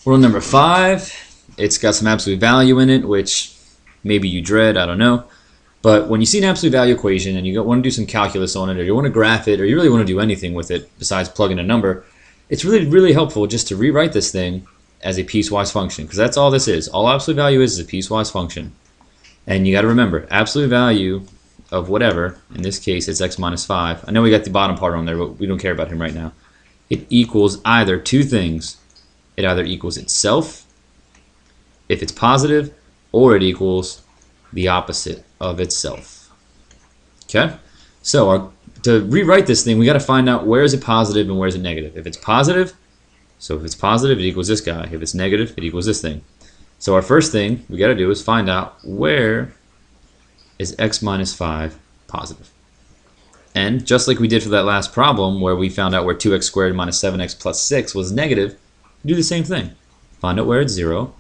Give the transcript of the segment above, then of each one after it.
Rule number 5, it's got some absolute value in it, which maybe you dread, I don't know. But when you see an absolute value equation and you want to do some calculus on it, or you want to graph it, or you really want to do anything with it besides plug in a number, it's really, really helpful just to rewrite this thing as a piecewise function, because that's all this is. All absolute value is a piecewise function. And you got to remember, absolute value of whatever, in this case it's x minus 5. I know we got the bottom part on there, but we don't care about him right now. It equals either two things. It either equals itself, if it's positive, or it equals the opposite of itself. Okay? So to rewrite this thing, we got to find out where is it positive and where is it negative. If it's positive, it equals this guy. If it's negative, it equals this thing. So our first thing we got to do is find out where is x minus 5 positive. And just like we did for that last problem where we found out where 2x squared minus 7x plus 6 was negative, do the same thing. Find out where it's 0.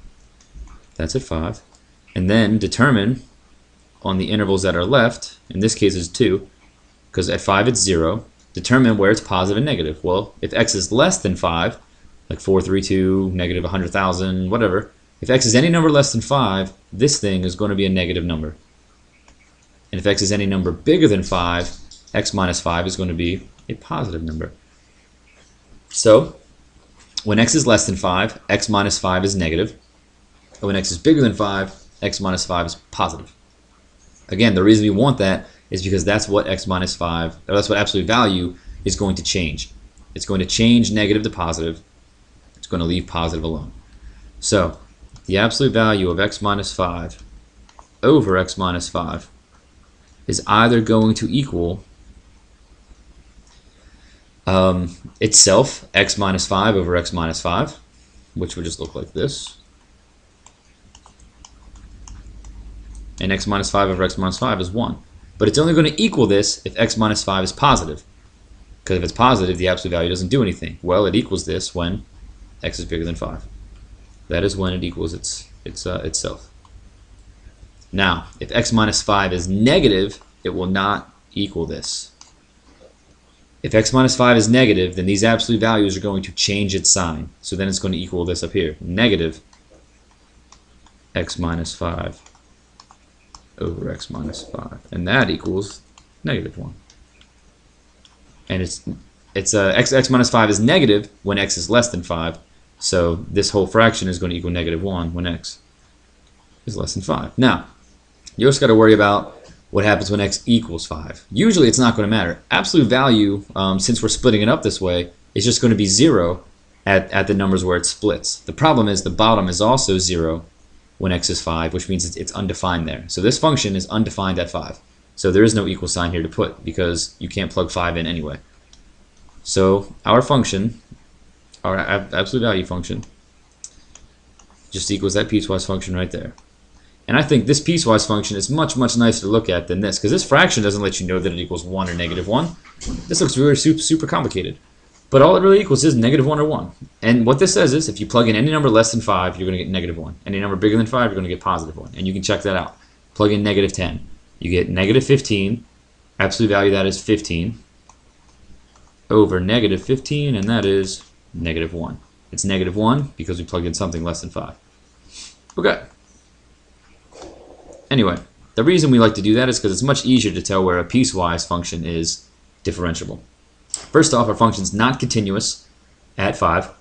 That's at 5. And then determine on the intervals that are left, in this case is 2, because at 5 it's 0, determine where it's positive and negative. Well, if x is less than 5, like 432, negative 100,000, whatever, if x is any number less than 5, this thing is going to be a negative number. And if x is any number bigger than 5, x minus 5 is going to be a positive number. So, when x is less than 5, x minus 5 is negative. And when x is bigger than 5, x minus 5 is positive. Again, the reason we want that is because that's what x minus 5, or that's what absolute value is going to change. It's going to change negative to positive. It's going to leave positive alone. So, the absolute value of x minus 5 over x minus 5 is either going to equal itself, x minus 5 over x minus 5, which would just look like this. And x minus 5 over x minus 5 is 1. But it's only going to equal this if x minus 5 is positive. Because if it's positive, the absolute value doesn't do anything. Well, it equals this when x is bigger than 5. That is when it equals itself. Now, if x minus 5 is negative, it will not equal this. If x minus 5 is negative, then these absolute values are going to change its sign. So then it's going to equal this up here. Negative x minus 5 over x minus 5. And that equals negative 1. And x minus 5 is negative when x is less than 5. So this whole fraction is going to equal negative 1 when x is less than 5. Now, you also got to worry about what happens when x equals 5. Usually it's not going to matter. Absolute value, since we're splitting it up this way, is just going to be 0 at the numbers where it splits. The problem is the bottom is also 0 when x is 5, which means it's undefined there. So this function is undefined at 5. So there is no equal sign here to put because you can't plug 5 in anyway. So our function, our absolute value function, just equals that piecewise function right there. And I think this piecewise function is much, much nicer to look at than this, because this fraction doesn't let you know that it equals 1 or negative 1. This looks really super complicated. But all it really equals is negative 1 or 1. And what this says is, if you plug in any number less than 5, you're going to get negative 1. Any number bigger than 5, you're going to get positive 1. And you can check that out. Plug in negative 10. You get negative 15. Absolute value of that is 15. Over negative 15, and that is negative 1. It's negative 1 because we plugged in something less than 5. Okay. Anyway, the reason we like to do that is because it's much easier to tell where a piecewise function is differentiable. First off, our function is not continuous at 5,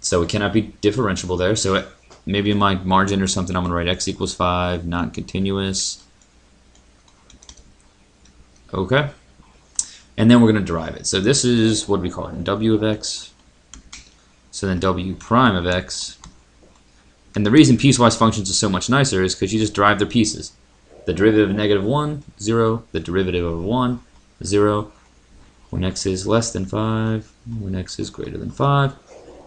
so it cannot be differentiable there. So maybe in my margin or something, I'm going to write x equals 5, not continuous. Okay. And then we're going to derive it. So this is, what do we call it? W of x. So then w prime of x. And the reason piecewise functions are so much nicer is because you just derive their pieces. The derivative of negative 1, 0. The derivative of 1, 0. When x is less than 5. When x is greater than 5.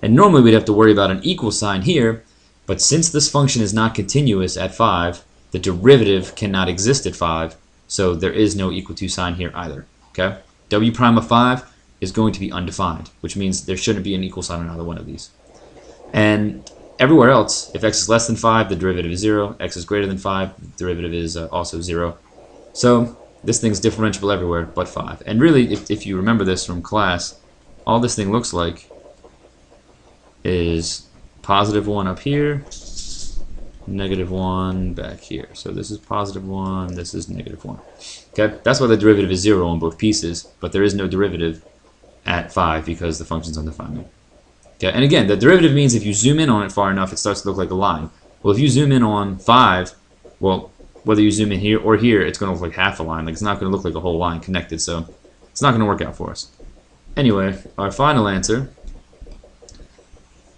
And normally we'd have to worry about an equal sign here. But since this function is not continuous at 5, the derivative cannot exist at 5. So there is no equal to sign here either. Okay? W prime of 5 is going to be undefined, which means there shouldn't be an equal sign on either one of these. And everywhere else, if x is less than 5, the derivative is 0. X is greater than 5, the derivative is also 0. So this thing's differentiable everywhere but 5. And really, if you remember this from class, all this thing looks like is positive 1 up here, negative 1 back here. So this is positive 1, this is negative 1. Okay, that's why the derivative is 0 on both pieces, but there is no derivative at 5 because the function's undefined. Okay, and again, the derivative means if you zoom in on it far enough, it starts to look like a line. Well, if you zoom in on 5, well, whether you zoom in here or here, it's going to look like half a line. Like, it's not going to look like a whole line connected, so it's not going to work out for us. Anyway, our final answer,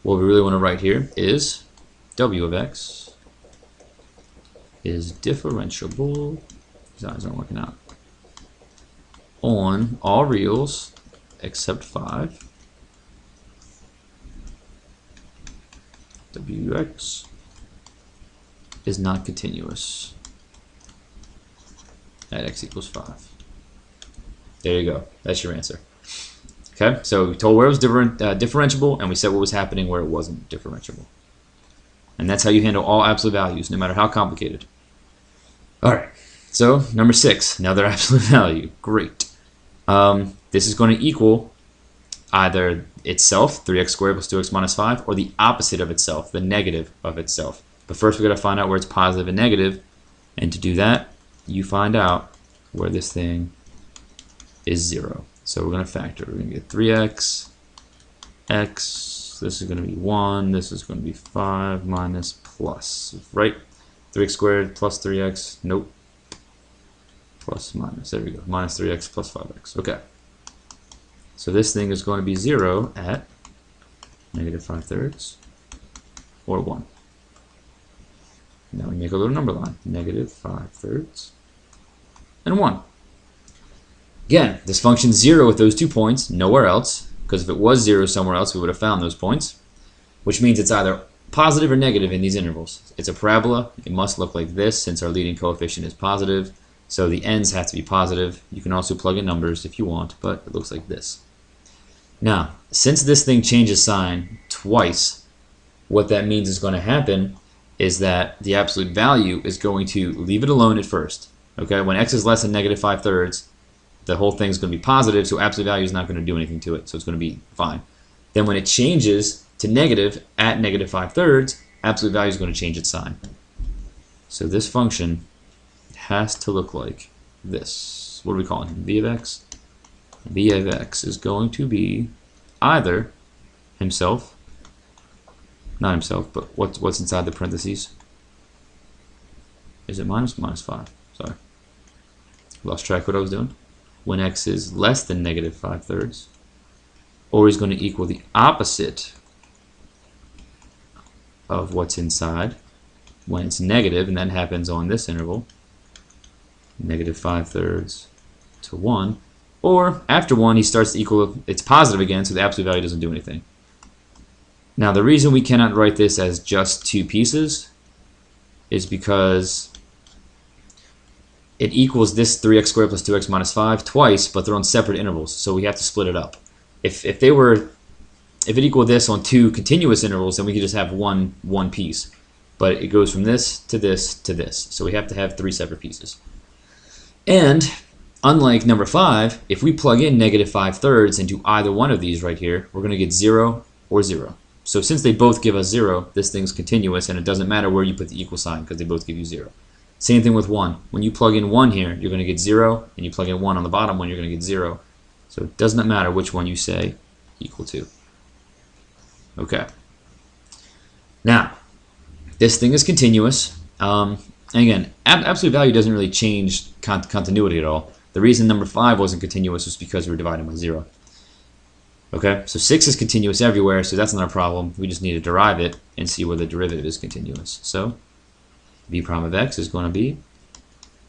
what we really want to write here is w of x is differentiable, these lines aren't working out, on all reals except 5. Wx is not continuous at x equals 5. There you go. That's your answer. Okay, so we told where it was differentiable, and we said what was happening where it wasn't differentiable. And that's how you handle all absolute values, no matter how complicated. Alright, so number 6, another absolute value. Great. This is going to equal either itself, 3x squared plus 2x minus 5, or the opposite of itself, the negative of itself. But first we've got to find out where it's positive and negative, and to do that, you find out where this thing is 0. So we're going to factor. We're going to get 3x, x, this is going to be 1, this is going to be 5 minus plus, right? 3x squared plus 3x, nope. Plus minus, there we go, minus 3x plus 5x, okay. So this thing is going to be 0 at negative 5/3 or 1. Now we make a little number line, negative 5/3 and 1. Again, this function's 0 with those 2 points, nowhere else, because if it was 0 somewhere else, we would have found those points, which means it's either positive or negative in these intervals. It's a parabola. It must look like this since our leading coefficient is positive, so the ends have to be positive. You can also plug in numbers if you want, but it looks like this. Now, since this thing changes sign twice, what that means is going to happen is that the absolute value is going to leave it alone at first. Okay, when x is less than negative 5/3, the whole thing's going to be positive, so absolute value is not going to do anything to it, so it's going to be fine. Then when it changes to negative at negative 5/3, absolute value is going to change its sign. So this function has to look like this. What are we calling him? V of x? V of x is going to be either himself, not himself, but what's inside the parentheses? Is it minus? Minus 5. Sorry. Lost track of what I was doing. When x is less than negative 5/3, or he's going to equal the opposite of what's inside when it's negative, and that happens on this interval, negative 5/3 to 1, or after 1 he starts to equal, it's positive again, so the absolute value doesn't do anything. Now the reason we cannot write this as just 2 pieces is because it equals this 3x squared plus 2x minus 5 twice, but they're on separate intervals, so we have to split it up. If it equaled this on 2 continuous intervals, then we could just have one piece. But it goes from this to this to this, so we have to have 3 separate pieces. And unlike number 5, if we plug in negative 5/3 into either one of these right here, we're going to get 0 or 0. So since they both give us 0, this thing's continuous, and it doesn't matter where you put the equal sign because they both give you 0. Same thing with 1. When you plug in 1 here, you're going to get 0, and you plug in 1 on the bottom one, you're going to get 0. So it does not matter which one you say equal to. Okay. Now, this thing is continuous. And again, absolute value doesn't really change continuity at all. The reason number 5 wasn't continuous was because we were dividing by 0. Okay, so 6 is continuous everywhere, so that's not a problem. We just need to derive it and see where the derivative is continuous. So v prime of x is going to be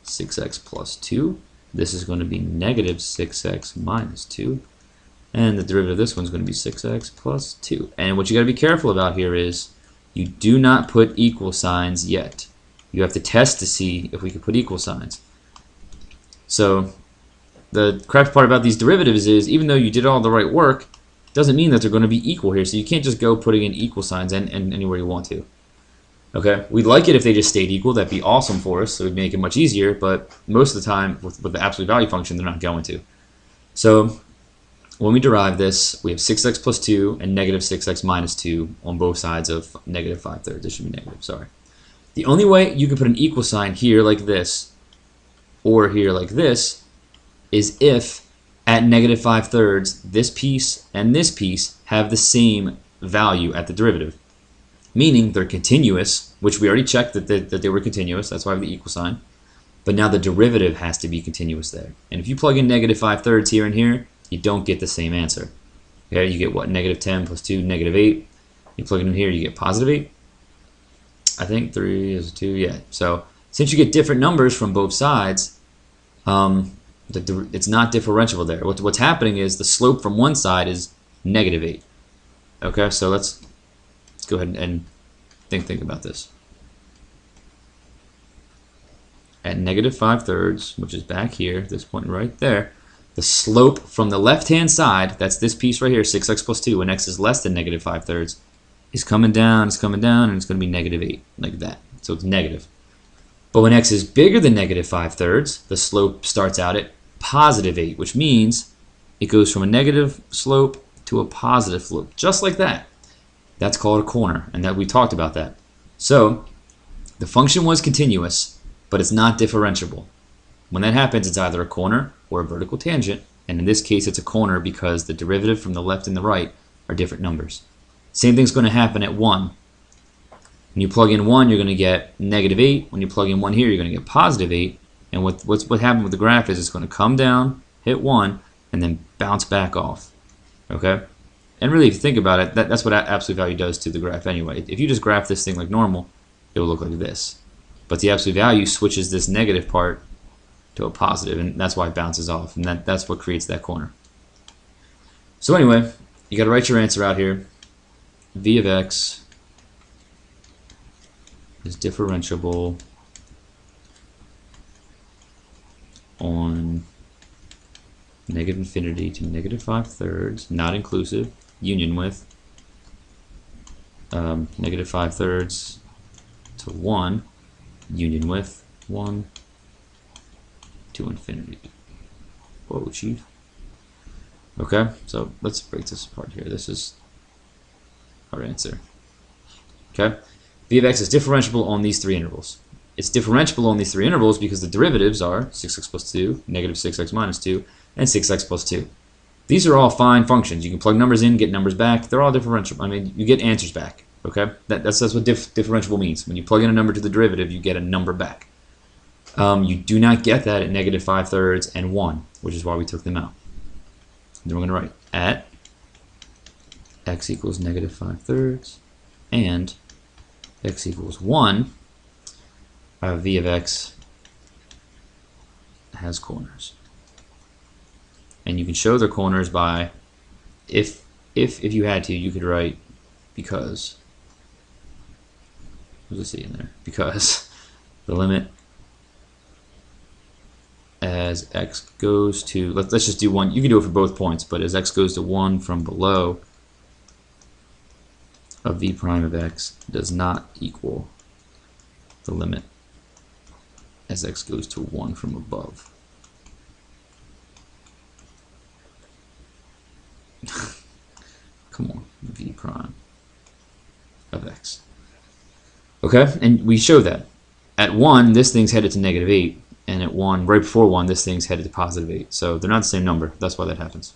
6x plus 2. This is going to be negative 6x minus 2. And the derivative of this one is going to be 6x plus 2. And what you got to be careful about here is you do not put equal signs yet. You have to test to see if we can put equal signs. So the crappy part about these derivatives is even though you did all the right work, doesn't mean that they're going to be equal here. So you can't just go putting in equal signs and anywhere you want to. Okay, we'd like it if they just stayed equal. That'd be awesome for us. So it would make it much easier. But most of the time, with the absolute value function, they're not going to. So when we derive this, we have 6x plus 2 and negative 6x minus 2 on both sides of negative 5/3. This should be negative, sorry. The only way you can put an equal sign here like this or here like this is if at negative 5/3 this piece and this piece have the same value at the derivative. Meaning they're continuous, which we already checked that they were continuous. That's why I have the equal sign. But now the derivative has to be continuous there. And if you plug in negative 5/3 here and here, you don't get the same answer. Okay, you get what? Negative 10 plus 2, negative 8. You plug it in here, you get positive 8. I think 3 is 2, yeah. So since you get different numbers from both sides, it's not differentiable there. What's happening is the slope from one side is negative 8. Okay, so let's go ahead and think about this. At negative 5/3, which is back here, this point right there, the slope from the left-hand side, that's this piece right here, 6x plus 2, when x is less than negative 5/3, is coming down, and it's going to be negative 8, like that. So it's negative. But when x is bigger than negative 5/3, the slope starts out at positive 8, which means it goes from a negative slope to a positive slope, just like that. That's called a corner, and that we talked about that. So the function was continuous, but it's not differentiable. When that happens, it's either a corner or a vertical tangent, and in this case it's a corner because the derivative from the left and the right are different numbers. Same thing's going to happen at 1. When you plug in 1, you're going to get negative 8. When you plug in 1 here, you're going to get positive 8. And what happened with the graph is it's going to come down, hit 1, and then bounce back off. Okay? And really, if you think about it, that's what absolute value does to the graph anyway. If you just graph this thing like normal, it will look like this. But the absolute value switches this negative part to a positive, and that's why it bounces off, and that's what creates that corner. So anyway, you got to write your answer out here. V of x is differentiable on negative infinity to negative 5/3, not inclusive, union with negative 5/3 to 1, union with 1 to infinity. Whoa, chief. Okay, so let's break this apart here. This is our answer. Okay, v of x is differentiable on these three intervals. It's differentiable on these three intervals because the derivatives are 6x plus 2, negative 6x minus 2, and 6x plus 2. These are all fine functions. You can plug numbers in, get numbers back. They're all differentiable. I mean, you get answers back. Okay, that's what differentiable means. When you plug in a number to the derivative, you get a number back. You do not get that at negative 5/3 and 1, which is why we took them out. And then we're going to write at x equals negative 5/3 and x equals 1. V of x has corners. And you can show the corners by, if you had to, you could write because. What does it say in there? Because the limit as x goes to, let's just do 1. You can do it for both points, but as x goes to 1 from below of v prime of x does not equal the limit as x goes to 1 from above. Come on, v prime of x. Okay, and we show that. At 1, this thing's headed to negative 8, and at 1, right before 1, this thing's headed to positive 8. So they're not the same number. That's why that happens.